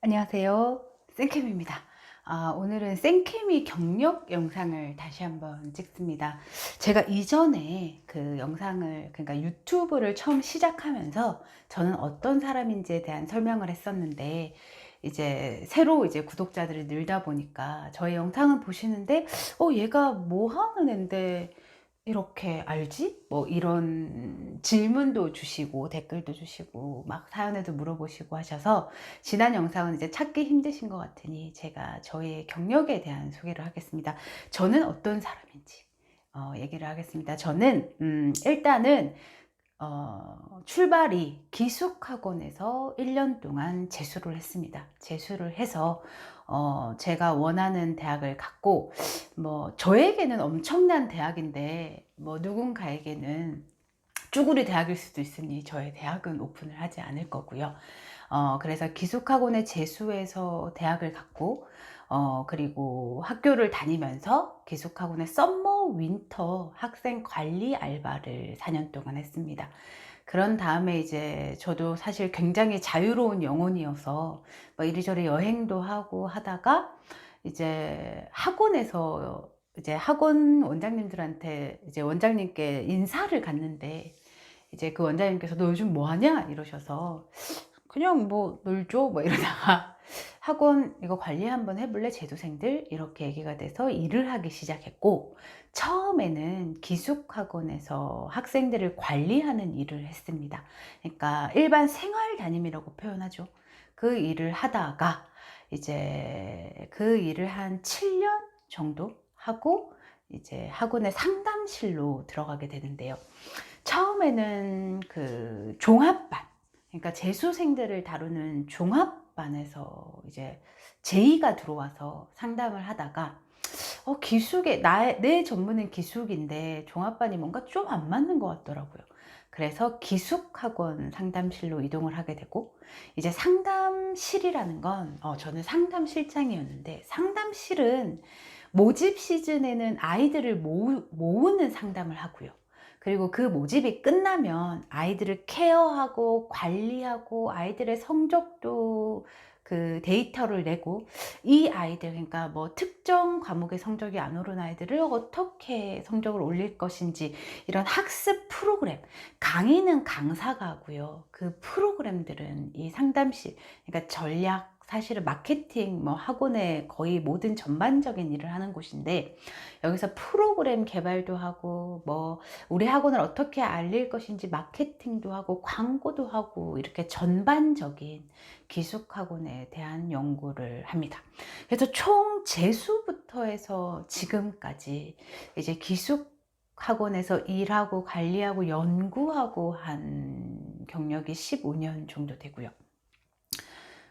안녕하세요. 생캠입니다. 오늘은 생캠이 경력 영상을 다시 한번 찍습니다. 제가 이전에 그 영상을, 그러니까 유튜브를 처음 시작하면서 저는 어떤 사람인지에 대한 설명을 했었는데, 이제 새로 이제 구독자들이 늘다 보니까 저의 영상을 보시는데, 얘가 뭐 하는 앤데 이렇게 알지? 뭐 이런 질문도 주시고 댓글도 주시고 막 사연에도 물어보시고 하셔서, 지난 영상은 이제 찾기 힘드신 것 같으니 제가 저의 경력에 대한 소개를 하겠습니다. 저는 어떤 사람인지 얘기를 하겠습니다. 저는 일단은 출발이 기숙학원에서 1년 동안 재수를 했습니다. 재수를 해서 제가 원하는 대학을 갔고, 뭐 저에게는 엄청난 대학인데 뭐 누군가에게는 쭈구리 대학일 수도 있으니 저의 대학은 오픈을 하지 않을 거고요. 그래서 기숙학원에 재수해서 대학을 갔고, 그리고 학교를 다니면서 기숙학원의 썸머 윈터 학생 관리 알바를 4년 동안 했습니다. 그런 다음에 이제 저도 사실 굉장히 자유로운 영혼이어서 뭐 이리저리 여행도 하고 하다가, 이제 학원에서 이제 학원 원장님들한테 이제 원장님께 인사를 갔는데, 이제 그 원장님께서 너 요즘 뭐 하냐 이러셔서 그냥 뭐 놀죠 뭐 이러다가 학원 이거 관리 한번 해볼래 재수생들, 이렇게 얘기가 돼서 일을 하기 시작했고, 처음에는 기숙학원에서 학생들을 관리하는 일을 했습니다. 그러니까 일반 생활 담임이라고 표현하죠. 그 일을 하다가 이제 그 일을 한 7년 정도 하고, 이제 학원의 상담실로 들어가게 되는데요. 처음에는 그 종합반, 그러니까 재수생들을 다루는 종합반에서 이제 제의가 들어와서 상담을 하다가, 기숙에 내 전문은 기숙인데 종합반이 뭔가 좀 안 맞는 것 같더라고요. 그래서 기숙학원 상담실로 이동을 하게 되고, 이제 상담실이라는 건 저는 상담실장이었는데, 상담실은 모집 시즌에는 아이들을 모으는 상담을 하고요. 그리고 그 모집이 끝나면 아이들을 케어하고 관리하고 아이들의 성적도 그 데이터를 내고, 이 아이들, 그러니까 뭐 특정 과목의 성적이 안 오른 아이들을 어떻게 성적을 올릴 것인지, 이런 학습 프로그램, 강의는 강사가 하고요. 그 프로그램들은 이 상담실, 그러니까 전략, 사실은 마케팅, 뭐 학원의 거의 모든 전반적인 일을 하는 곳인데, 여기서 프로그램 개발도 하고, 뭐 우리 학원을 어떻게 알릴 것인지 마케팅도 하고 광고도 하고, 이렇게 전반적인 기숙학원에 대한 연구를 합니다. 그래서 총 재수부터 해서 지금까지 이제 기숙학원에서 일하고 관리하고 연구하고 한 경력이 15년 정도 되고요.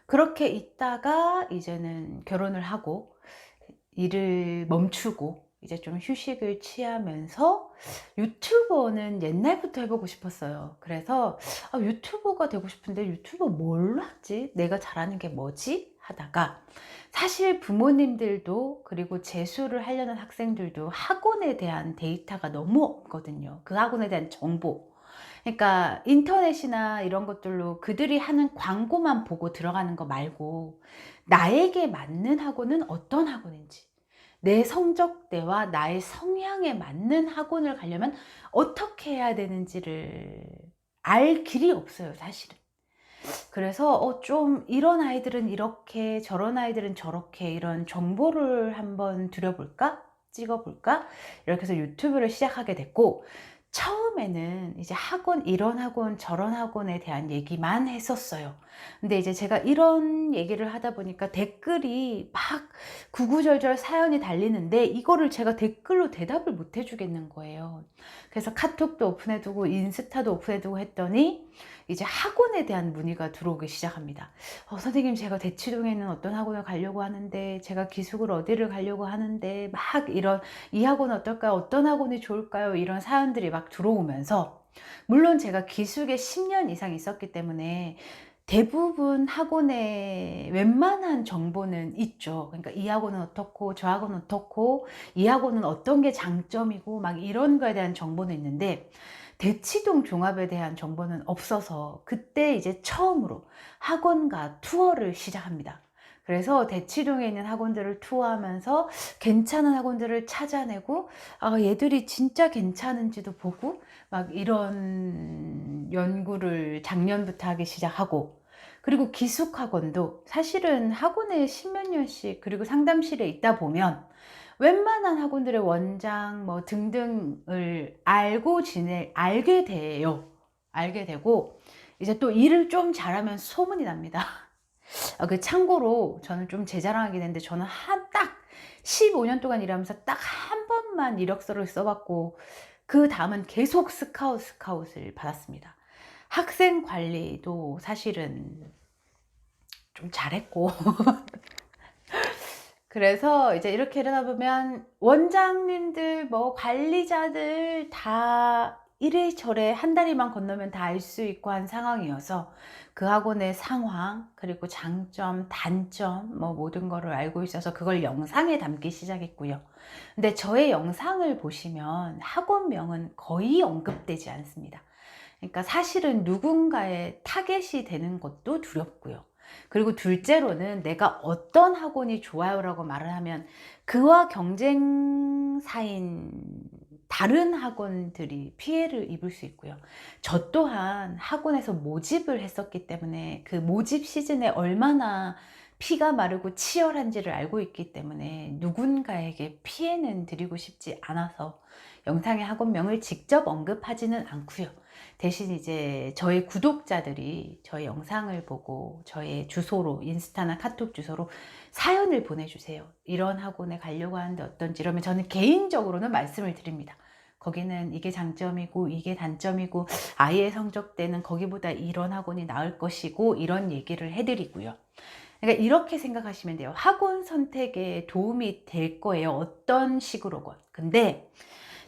그렇게 있다가 이제는 결혼을 하고 일을 멈추고 이제 좀 휴식을 취하면서, 유튜버는 옛날부터 해보고 싶었어요. 그래서 유튜버가 되고 싶은데 유튜버 뭘로 하지? 내가 잘하는 게 뭐지? 하다가, 사실 부모님들도 그리고 재수를 하려는 학생들도 학원에 대한 데이터가 너무 없거든요. 그 학원에 대한 정보. 그러니까 인터넷이나 이런 것들로 그들이 하는 광고만 보고 들어가는 거 말고, 나에게 맞는 학원은 어떤 학원인지, 내 성적대와 나의 성향에 맞는 학원을 가려면 어떻게 해야 되는지를 알 길이 없어요, 사실은. 그래서 좀 이런 아이들은 이렇게 저런 아이들은 저렇게, 이런 정보를 한번 들여볼까? 찍어볼까? 이렇게 해서 유튜브를 시작하게 됐고, 처음에는 이제 학원, 이런 학원 저런 학원에 대한 얘기만 했었어요. 근데 이제 제가 이런 얘기를 하다 보니까 댓글이 막 구구절절 사연이 달리는데, 이거를 제가 댓글로 대답을 못 해주겠는 거예요. 그래서 카톡도 오픈해두고 인스타도 오픈해두고 했더니 이제 학원에 대한 문의가 들어오기 시작합니다. 선생님, 제가 대치동에 있는 어떤 학원을 가려고 하는데, 제가 기숙을 어디를 가려고 하는데, 막 이런, 이 학원 어떨까요? 어떤 학원이 좋을까요? 이런 사연들이 막 들어오면서, 물론 제가 기숙에 10년 이상 있었기 때문에 대부분 학원에 웬만한 정보는 있죠. 그러니까 이 학원은 어떻고 저 학원은 어떻고 이 학원은 어떤 게 장점이고 막 이런 거에 대한 정보는 있는데, 대치동 종합에 대한 정보는 없어서 그때 이제 처음으로 학원과 투어를 시작합니다. 그래서 대치동에 있는 학원들을 투어하면서 괜찮은 학원들을 찾아내고 얘들이 진짜 괜찮은지도 보고 막 이런 연구를 작년부터 하기 시작하고, 그리고 기숙학원도 사실은 학원에 십몇 년씩, 그리고 상담실에 있다 보면 웬만한 학원들의 원장 뭐 등등을 알게 돼요. 알게 되고 이제 또 일을 좀 잘하면 소문이 납니다. 참고로 저는 좀 제 자랑하긴 했는데, 저는 딱 15년 동안 일하면서 딱 한 번만 이력서를 써봤고 그 다음은 계속 스카웃을 받았습니다. 학생 관리도 사실은 좀 잘했고 그래서 이제 이렇게 이러다 보면 원장님들 뭐 관리자들 다 이래저래 한 다리만 건너면 다 알 수 있고 한 상황이어서 그 학원의 상황, 그리고 장점, 단점 뭐 모든 거를 알고 있어서 그걸 영상에 담기 시작했고요. 근데 저의 영상을 보시면 학원명은 거의 언급되지 않습니다. 그러니까 사실은 누군가의 타겟이 되는 것도 두렵고요. 그리고 둘째로는 내가 어떤 학원이 좋아요라고 말을 하면 그와 경쟁사인 다른 학원들이 피해를 입을 수 있고요. 저 또한 학원에서 모집을 했었기 때문에 그 모집 시즌에 얼마나 피가 마르고 치열한지를 알고 있기 때문에 누군가에게 피해는 드리고 싶지 않아서 영상의 학원명을 직접 언급하지는 않고요. 대신 이제 저희 구독자들이 저희 영상을 보고 저의 주소로, 인스타나 카톡 주소로 사연을 보내주세요. 이런 학원에 가려고 하는데 어떤지. 이러면 저는 개인적으로는 말씀을 드립니다. 거기는 이게 장점이고 이게 단점이고 아이의 성적대는 거기보다 이런 학원이 나을 것이고 이런 얘기를 해드리고요. 그러니까 이렇게 생각하시면 돼요. 학원 선택에 도움이 될 거예요. 어떤 식으로건. 근데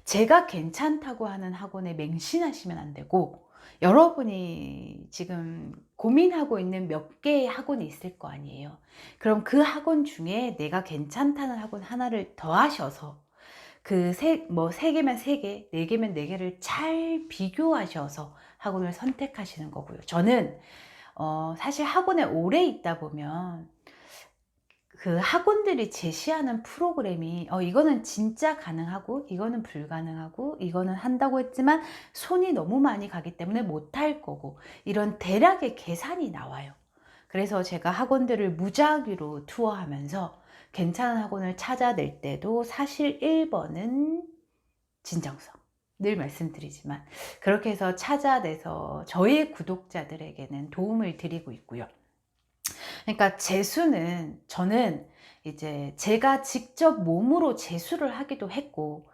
제가 괜찮다고 하는 학원에 맹신하시면 안 되고, 여러분이 지금 고민하고 있는 몇 개의 학원이 있을 거 아니에요. 그럼 그 학원 중에 내가 괜찮다는 학원 하나를 더 하셔서 그 세 개면 세 개, 네 개면 네 개를 잘 비교하셔서 학원을 선택하시는 거고요. 저는 사실 학원에 오래 있다 보면 그 학원들이 제시하는 프로그램이 이거는 진짜 가능하고 이거는 불가능하고 이거는 한다고 했지만 손이 너무 많이 가기 때문에 못할 거고, 이런 대략의 계산이 나와요. 그래서 제가 학원들을 무작위로 투어하면서 괜찮은 학원을 찾아낼 때도 사실 1번은 진정성, 늘 말씀드리지만 그렇게 해서 찾아내서 저희 구독자들에게는 도움을 드리고 있고요. 그러니까 재수는 저는 이제 제가 직접 몸으로 재수를 하기도 했고,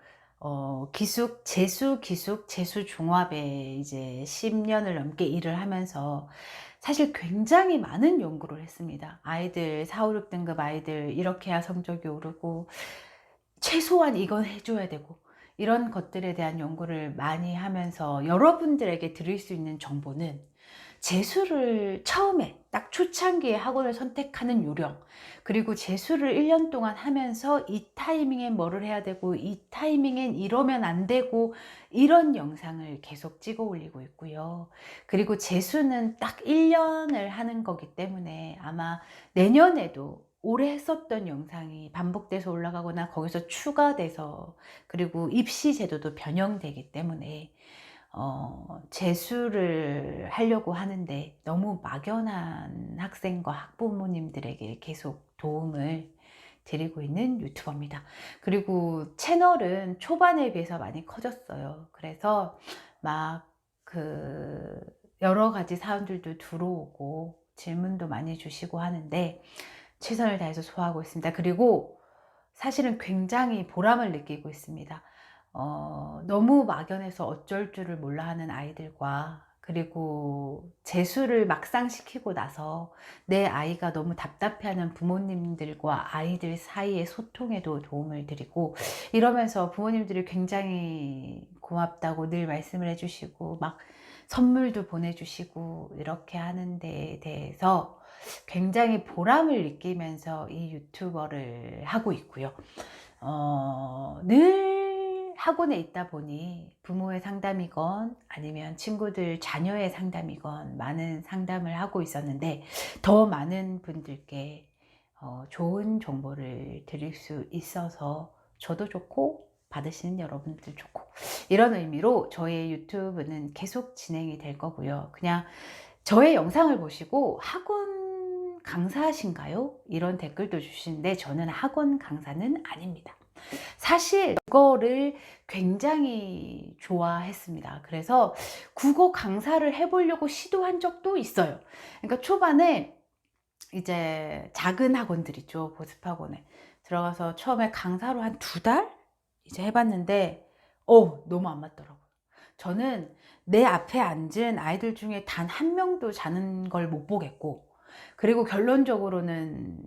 재수 종합에 이제 10년을 넘게 일을 하면서 사실 굉장히 많은 연구를 했습니다. 아이들 4, 5, 6등급 아이들 이렇게 해야 성적이 오르고 최소한 이건 해줘야 되고, 이런 것들에 대한 연구를 많이 하면서 여러분들에게 드릴 수 있는 정보는, 재수를 처음에 딱 초창기에 학원을 선택하는 요령, 그리고 재수를 1년 동안 하면서 이 타이밍엔 뭐를 해야 되고 이 타이밍엔 이러면 안 되고, 이런 영상을 계속 찍어 올리고 있고요. 그리고 재수는 딱 1년을 하는 거기 때문에 아마 내년에도 올해 했었던 영상이 반복돼서 올라가거나 거기서 추가돼서, 그리고 입시 제도도 변형되기 때문에 재수를 하려고 하는데 너무 막연한 학생과 학부모님들에게 계속 도움을 드리고 있는 유튜버입니다. 그리고 채널은 초반에 비해서 많이 커졌어요. 그래서 막 여러 가지 사람들도 들어오고 질문도 많이 주시고 하는데 최선을 다해서 소화하고 있습니다. 그리고 사실은 굉장히 보람을 느끼고 있습니다. 너무 막연해서 어쩔 줄을 몰라 하는 아이들과, 그리고 재수를 막상 시키고 나서 내 아이가 너무 답답해하는 부모님들과 아이들 사이의 소통에도 도움을 드리고, 이러면서 부모님들이 굉장히 고맙다고 늘 말씀을 해주시고 막 선물도 보내주시고 이렇게 하는 데에 대해서 굉장히 보람을 느끼면서 이 유튜버를 하고 있고요. 늘 학원에 있다 보니 부모의 상담이건 아니면 친구들 자녀의 상담이건 많은 상담을 하고 있었는데, 더 많은 분들께 좋은 정보를 드릴 수 있어서 저도 좋고 받으시는 여러분들 좋고, 이런 의미로 저의 유튜브는 계속 진행이 될 거고요. 그냥 저의 영상을 보시고 학원 강사신가요? 이런 댓글도 주시는데, 저는 학원 강사는 아닙니다. 사실 국어를 굉장히 좋아했습니다. 그래서 국어 강사를 해보려고 시도한 적도 있어요. 그러니까 초반에 이제 작은 학원들 있죠. 보습학원에 들어가서 처음에 강사로 한 2달 이제 해봤는데, 너무 안 맞더라고요. 저는 내 앞에 앉은 아이들 중에 단 한 명도 자는 걸 못 보겠고, 그리고 결론적으로는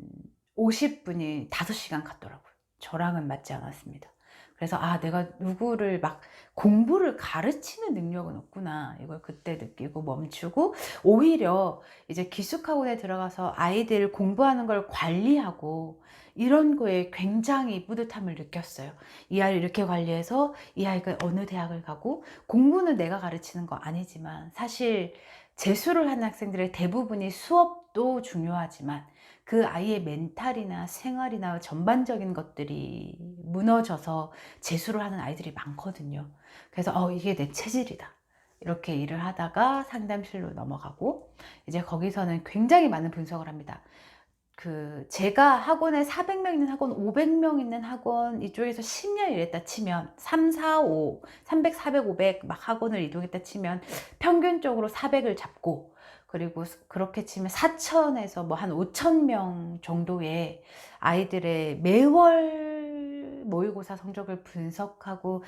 50분이 5시간 갔더라고요. 저랑은 맞지 않았습니다. 그래서 내가 누구를 막 공부를 가르치는 능력은 없구나, 이걸 그때 느끼고 멈추고, 오히려 이제 기숙학원에 들어가서 아이들 공부하는 걸 관리하고 이런 거에 굉장히 뿌듯함을 느꼈어요. 이 아이를 이렇게 관리해서 이 아이가 어느 대학을 가고, 공부는 내가 가르치는 거 아니지만 사실 재수를 하는 학생들의 대부분이 수업도 중요하지만 그 아이의 멘탈이나 생활이나 전반적인 것들이 무너져서 재수를 하는 아이들이 많거든요. 그래서 이게 내 체질이다, 이렇게 일을 하다가 상담실로 넘어가고, 이제 거기서는 굉장히 많은 분석을 합니다. 제가 학원에 400명 있는 학원, 500명 있는 학원, 이쪽에서 10년 일했다 치면 3, 4, 5, 300, 400, 500 막 학원을 이동했다 치면 평균적으로 400을 잡고, 그리고 그렇게 치면 4천에서 뭐 한 5천 명 정도의 아이들의 매월 모의고사 성적을 분석하고,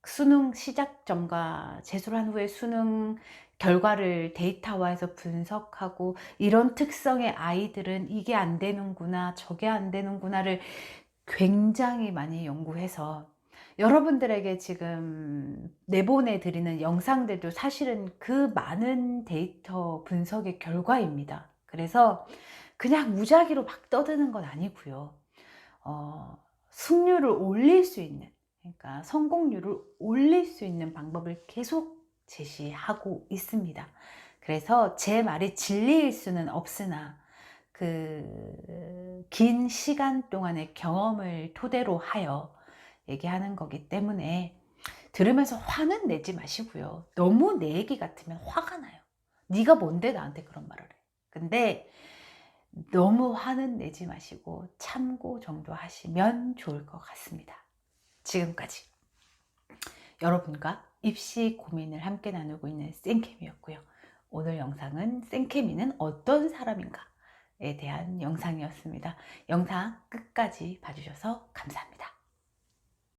수능 시작점과 재수를 한 후에 수능 결과를 데이터화해서 분석하고, 이런 특성의 아이들은 이게 안 되는구나, 저게 안 되는구나를 굉장히 많이 연구해서 여러분들에게 지금 내보내 드리는 영상들도 사실은 그 많은 데이터 분석의 결과입니다. 그래서 그냥 무작위로 막 떠드는 건 아니고요. 승률을 올릴 수 있는, 그러니까 성공률을 올릴 수 있는 방법을 계속 제시하고 있습니다. 그래서 제 말이 진리일 수는 없으나 긴 시간 동안의 경험을 토대로 하여 얘기하는 거기 때문에, 들으면서 화는 내지 마시고요. 너무 내 얘기 같으면 화가 나요. 네가 뭔데 나한테 그런 말을 해. 근데 너무 화는 내지 마시고 참고 정도 하시면 좋을 것 같습니다. 지금까지 여러분과 입시 고민을 함께 나누고 있는 쌤캠이었고요. 오늘 영상은 쌤캠이는 어떤 사람인가에 대한 영상이었습니다. 영상 끝까지 봐주셔서 감사합니다.